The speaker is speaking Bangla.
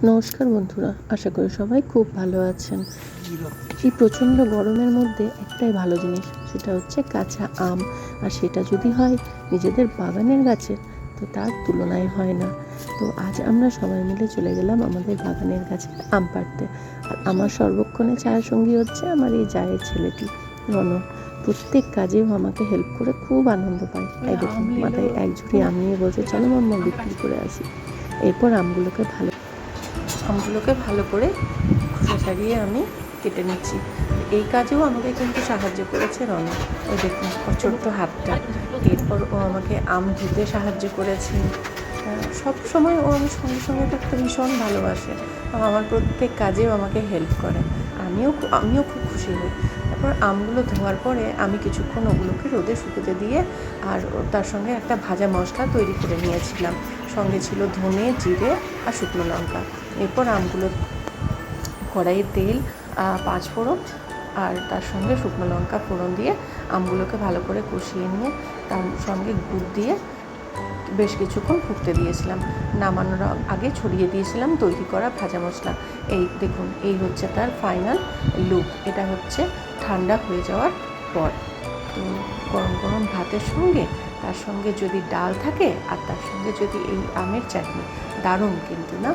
নমস্কার বন্ধুরা, আশা করি সবাই খুব ভালো আছেন। এই প্রচণ্ড গরমের মধ্যে একটাই ভালো জিনিস, সেটা হচ্ছে কাঁচা আম। আর সেটা যদি হয় নিজেদের বাগানের গাছের, তো তার তুলনায় হয় না। তো আজ আমরা সবাই মিলে চলে গেলাম আমাদের বাগানের গাছে আম পাড়তে। আর আমার সর্বক্ষণে ছায়াসঙ্গী হচ্ছে আমার এই জায়ের ছেলেটি রণ। প্রত্যেক কাজেও আমাকে হেল্প করে খুব আনন্দ পায়। এই দেখুন, মাথায় এক ঝুড়ি আম নিয়ে বলছে, চলো মাম্মা বিক্রি করে আসি। এরপর আমগুলোকে ভালো করে খোসা ছাড়িয়ে আমি কেটে নিচ্ছি। এই কাজেও আমাকে কিন্তু সাহায্য করেছে রণ। ওই দেখুন ওর ছোট্ট হাতটা। এরপর ও আমাকে আম ধুতে সাহায্য করেছে। সব সময় ও আমার সঙ্গে সঙ্গে থাকতে ভীষণ ভালোবাসে। আমার প্রত্যেক কাজেও আমাকে হেল্প করে। আমিও খুব খুশি হই। তারপর আমগুলো ধোয়ার পরে আমি কিছুক্ষণ ওগুলোকে রোদে শুকোতে দিয়ে আর তার সঙ্গে একটা ভাজা মশলা তৈরি করে নিয়েছিলাম। সঙ্গে ছিল ধনে, জিরে আর শুকনো লঙ্কা। এরপর আমগুলো কড়াইয়ে তেল, পাঁচফোড়ন আর তার সঙ্গে শুকনো লঙ্কা ফোড়ন দিয়ে আমগুলোকে ভালো করে কষিয়ে নিয়ে তার সঙ্গে গুড় দিয়ে বেশ কিছুক্ষণ ফুটতে দিয়েছিলাম। নামানোর আগে ছড়িয়ে দিয়েছিলাম তৈরি করা ভাজা মশলা। এই দেখুন, এই হচ্ছে তার ফাইনাল লুক। এটা হচ্ছে ঠান্ডা হয়ে যাওয়ার পর। তো গরম গরম ভাতের সঙ্গে, তার সঙ্গে যদি ডাল থাকে আর তার সঙ্গে যদি এই আমের চাটনি, দারুণ কিন্তু না?